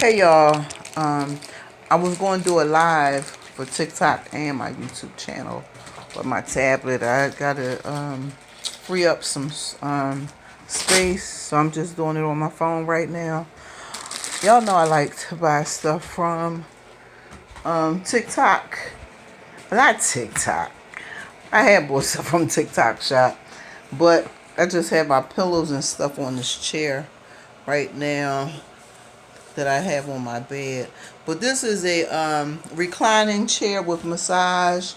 Hey y'all, I was going to do a live for TikTok and my YouTube channel, but my tablet, I gotta free up some space, so I'm just doing it on my phone right now. Y'all know I like to buy stuff from TikTok, not TikTok. I had bought stuff from TikTok shop, but I just have my pillows and stuff on this chair right now that I have on my bed. But this is a reclining chair with massage,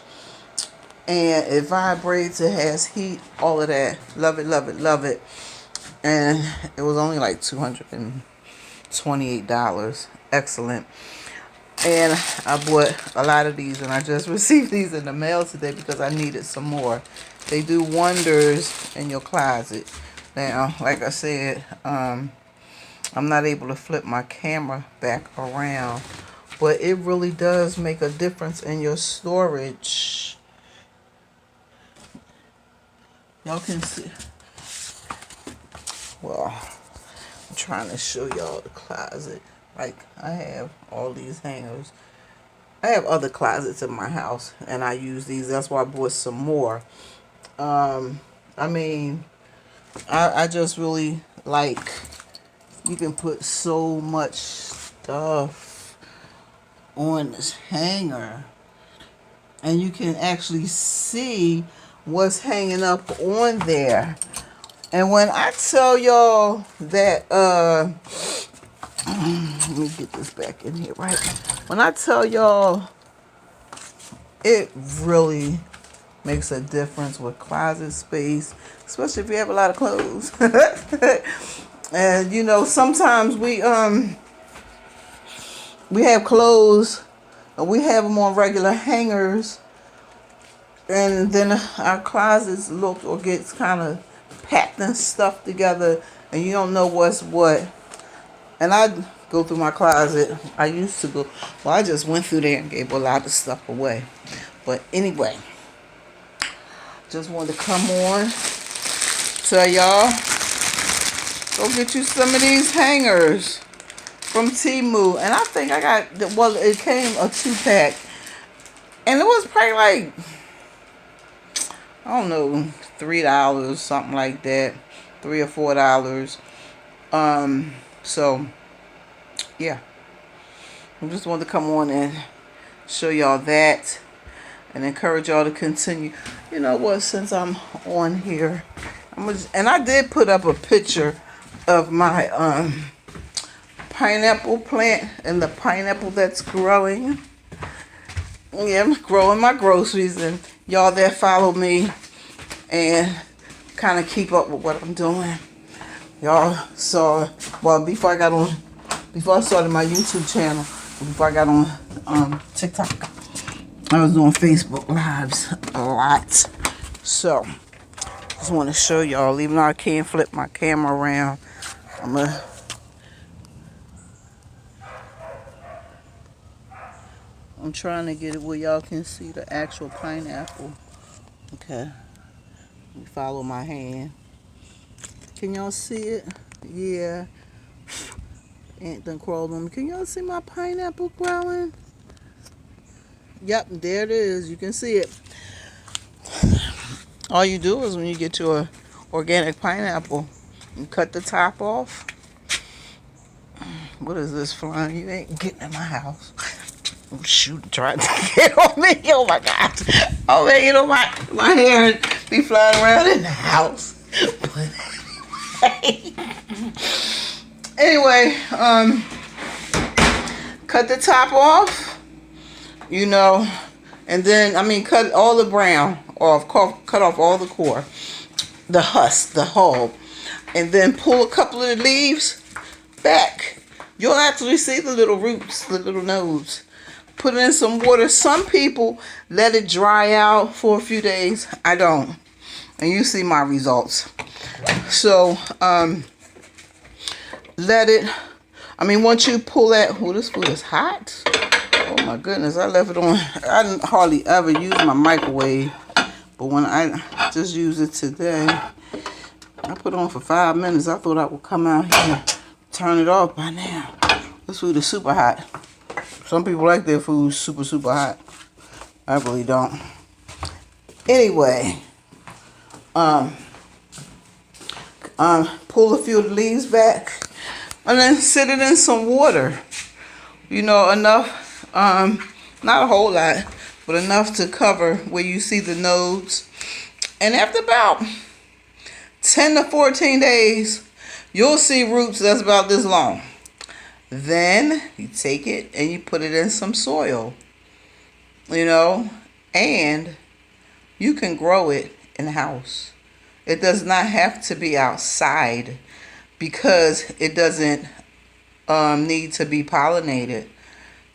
and it vibrates, it has heat, all of that. Love it, love it, love it. And it was only like $228. Excellent. And I bought a lot of these, and I just received these in the mail today because I needed some more. They do wonders in your closet. Now, like I said, I'm not able to flip my camera back around, but it really does make a difference in your storage. Y'all can see. Well, I'm trying to show y'all the closet. Like, I have all these hangers. I have other closets in my house, and I use these. That's why I bought some more. I mean, I just really like, you can put so much stuff on this hanger, and you can actually see what's hanging up on there. And when I tell y'all that, let me get this back in here, right? When I tell y'all, it really makes a difference with closet space, especially if you have a lot of clothes. And you know, sometimes we have clothes, and we have them on regular hangers, and then our closets look or gets kind of packed and stuffed together, and you don't know what's what. And I go through my closet. I used to go, well, I just went through there and gave a lot of stuff away. But anyway, just wanted to come on, tell y'all, go get you some of these hangers from TEMU. And I think I got, well, it came a 2-pack. And it was probably like, I don't know, $3, something like that. $3 or $4. So, yeah. I just wanted to come on and show y'all that. And encourage y'all to continue. You know what, since I'm on here, and I did put up a picture of my pineapple plant and the pineapple that's growing. Yeah, I'm growing my groceries, and y'all that follow me and kind of keep up with what I'm doing, y'all saw, well, before I started my YouTube channel, before I got on TikTok, I was doing Facebook Lives a lot. So, just want to show y'all, even though I can't flip my camera around, I'm trying to get it where y'all can see the actual pineapple. Okay. Let me follow my hand. Can y'all see it? Yeah. Ant done crawled on me. Can y'all see my pineapple growing? Yep, there it is. You can see it. All you do is when you get your organic pineapple, you cut the top off. What is this flying? You ain't getting in my house. Oh, shoot, trying to get on me. Oh my gosh. Oh man, you know my hair be flying around in the house. But anyway, cut the top off. You know, and then, cut all the brown off, cut off all the core, the husk, the hull, and then pull a couple of the leaves back. You'll actually see the little roots, the little nodes. Put it in some water. Some people let it dry out for a few days. I don't. And you see my results. So, once you pull that, this food is hot. Oh my goodness, I left it on. I didn't hardly ever use my microwave, but when I just used it today, I put it on for 5 minutes. I thought I would come out here and turn it off by now. This food is super hot. Some people like their food super, super hot. I really don't. Anyway, pull a few of the leaves back and then sit it in some water. You know, enough, not a whole lot, but enough to cover where you see the nodes. And after about 10 to 14 days, you'll see roots that's about this long. Then you take it and you put it in some soil, you know, and you can grow it in the house. It does not have to be outside because it doesn't need to be pollinated.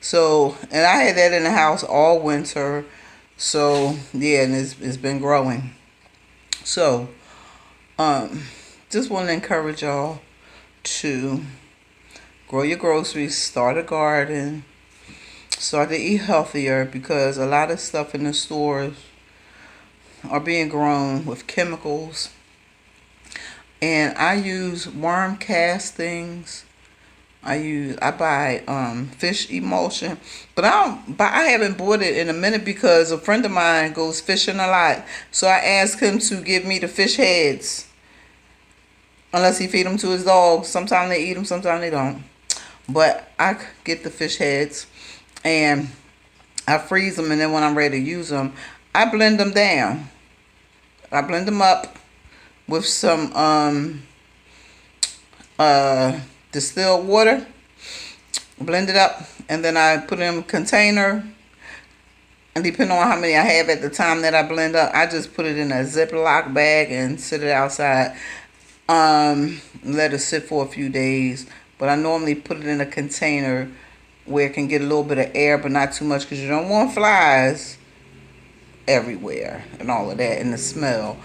So, and I had that in the house all winter. So, yeah, and it's been growing. So, just want to encourage y'all to grow your groceries, start a garden, start to eat healthier, because a lot of stuff in the stores are being grown with chemicals. And I use worm castings. I buy fish emulsion, but I haven't bought it in a minute because a friend of mine goes fishing a lot. So I asked him to give me the fish heads, unless he feed them to his dogs. Sometimes they eat them, sometimes they don't. But I get the fish heads and I freeze them, and then when I'm ready to use them, I blend them down. I blend them up with some distilled water, blend it up, and then I put it in a container. And depending on how many I have at the time that I blend up, I just put it in a Ziploc bag and sit it outside. Let it sit for a few days. But I normally put it in a container where it can get a little bit of air, but not too much, because you don't want flies everywhere and all of that, and the smell.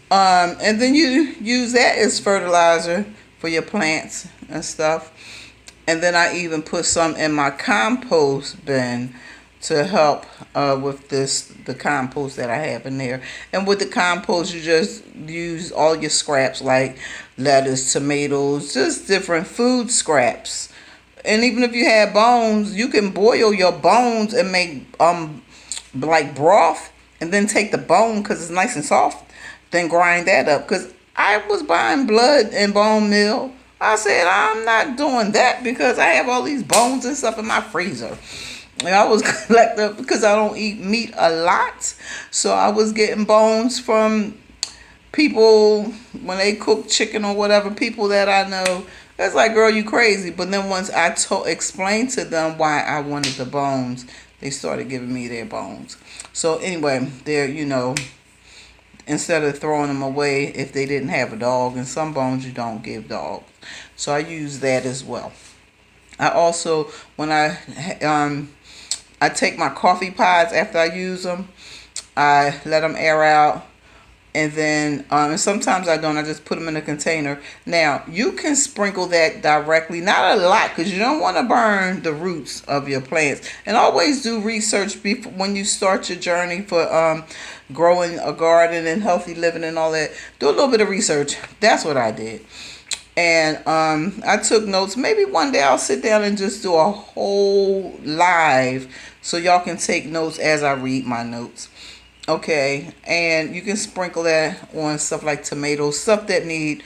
And then you use that as fertilizer for your plants and stuff. And then I even put some in my compost bin to help with the compost that I have in there. And with the compost, you just use all your scraps like lettuce, tomatoes, just different food scraps. And even if you have bones, you can boil your bones and make like broth, and then take the bone because it's nice and soft, then grind that up. Because I was buying blood and bone meal. I said, I'm not doing that because I have all these bones and stuff in my freezer. And I was collecting, because I don't eat meat a lot. So I was getting bones from people when they cook chicken or whatever, people that I know. It's like, girl, you crazy. But then once I explained to them why I wanted the bones, they started giving me their bones. So anyway, they're, instead of throwing them away if they didn't have a dog, and some bones you don't give dogs. So I use that as well. I also, when I take my coffee pods after I use them, I let them air out. And then, and sometimes I don't, I just put them in a container. Now, you can sprinkle that directly, not a lot, because you don't want to burn the roots of your plants. And always do research before, when you start your journey for growing a garden and healthy living and all that. Do a little bit of research. That's what I did. And I took notes. Maybe one day I'll sit down and just do a whole live so y'all can take notes as I read my notes. Okay, and you can sprinkle that on stuff like tomatoes, stuff that need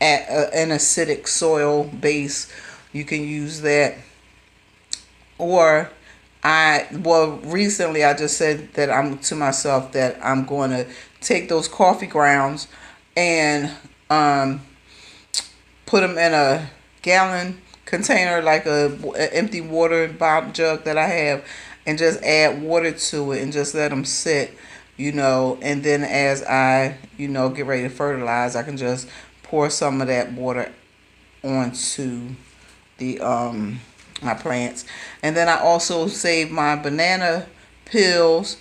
an acidic soil base. You can use that. Or recently I just said that I'm to myself that I'm going to take those coffee grounds and put them in a gallon container, like a empty water bottle jug that I have, and just add water to it and just let them sit. And then as I, get ready to fertilize, I can just pour some of that water onto the my plants. And then I also save my banana peels,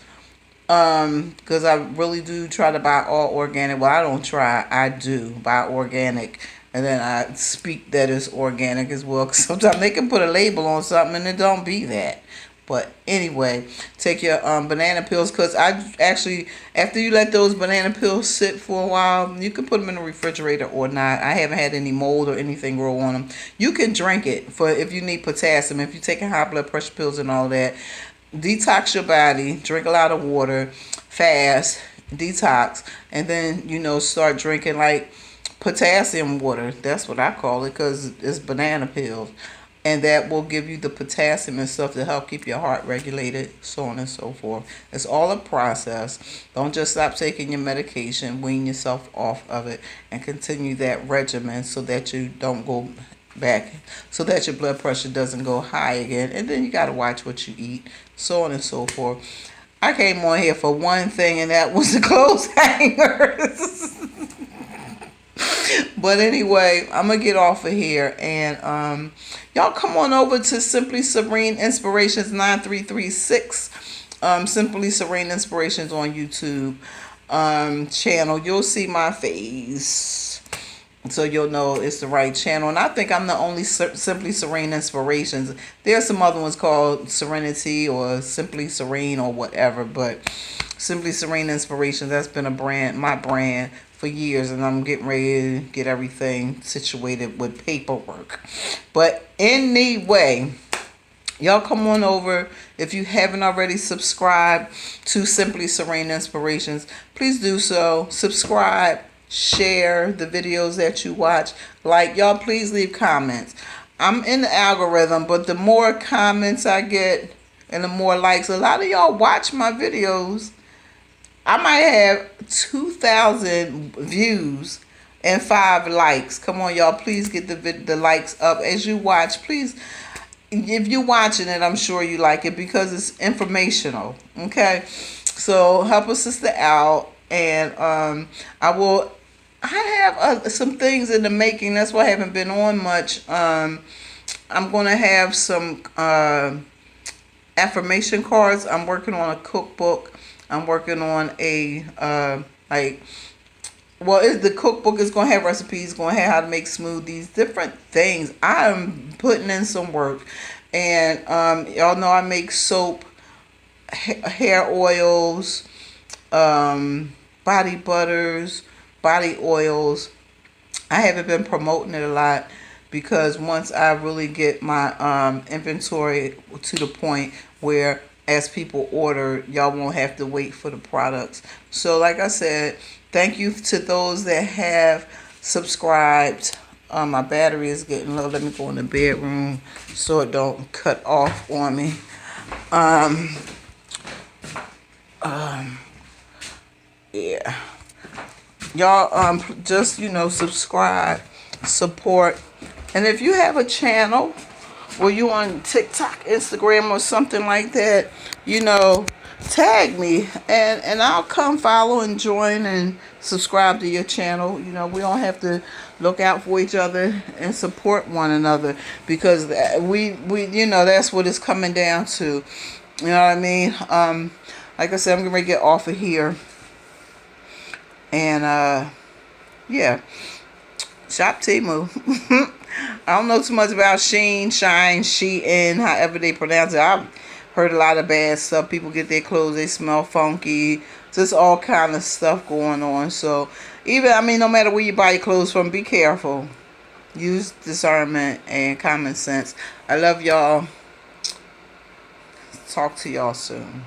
because I really do try to buy all organic. Well, I don't try, I do buy organic. And then I speak that it's organic as well, because sometimes they can put a label on something and it don't be that. But anyway, take your banana peels, because I actually, after you let those banana peels sit for a while, you can put them in the refrigerator or not. I haven't had any mold or anything grow on them. You can drink it for if you need potassium. If you're taking high blood pressure pills and all that, detox your body, drink a lot of water, fast, detox, and then start drinking like potassium water. That's what I call it, because it's banana pills, and that will give you the potassium and stuff to help keep your heart regulated, so on and so forth. It's all a process. Don't just stop taking your medication. Wean yourself off of it and continue that regimen so that you don't go back, so that your blood pressure doesn't go high again. And then you got to watch what you eat, so on and so forth. I came on here for one thing, and that was the clothes hangers. But anyway, I'm going to get off of here. And y'all come on over to Simply Serene Inspirations 9336. Simply Serene Inspirations on YouTube channel. You'll see my face, so you'll know it's the right channel. And I think I'm the only Simply Serene Inspirations. There's some other ones called Serenity or Simply Serene or whatever, but Simply Serene Inspirations, that's been my brand for years, and I'm getting ready to get everything situated with paperwork. But anyway, y'all come on over. If you haven't already subscribed to Simply Serene Inspirations, please do so. Subscribe, share the videos that you watch. Like, y'all, please leave comments. I'm in the algorithm, but the more comments I get and the more likes, a lot of y'all watch my videos. I might have 2,000 views and 5 likes. Come on, y'all. Please get the likes up as you watch. Please, if you're watching it, I'm sure you like it because it's informational. Okay? So help a sister out. And I have some things in the making. That's why I haven't been on much. I'm going to have some affirmation cards. I'm working on a cookbook. I'm working on the cookbook is going to have recipes, going to have how to make smoothies, different things. I'm putting in some work. And y'all know I make soap, hair oils, body butters, body oils. I haven't been promoting it a lot because once I really get my inventory to the point where as people order, y'all won't have to wait for the products. So like I said, thank you to those that have subscribed. My battery is getting low. Let me go in the bedroom so it don't cut off on me. Yeah. Y'all just subscribe, support. And if you have a channel or you on TikTok, Instagram, or something like that, tag me and I'll come follow and join and subscribe to your channel. We don't have to look out for each other and support one another, because we that's what it's coming down to. You know what I mean? Like I said, I'm going to get off of here. And yeah, shop TEMU. I don't know too much about Shein, however they pronounce it. I've heard a lot of bad stuff. People get their clothes, they smell funky. Just all kind of stuff going on. So no matter where you buy your clothes from, be careful. Use discernment and common sense. I love y'all. Talk to y'all soon.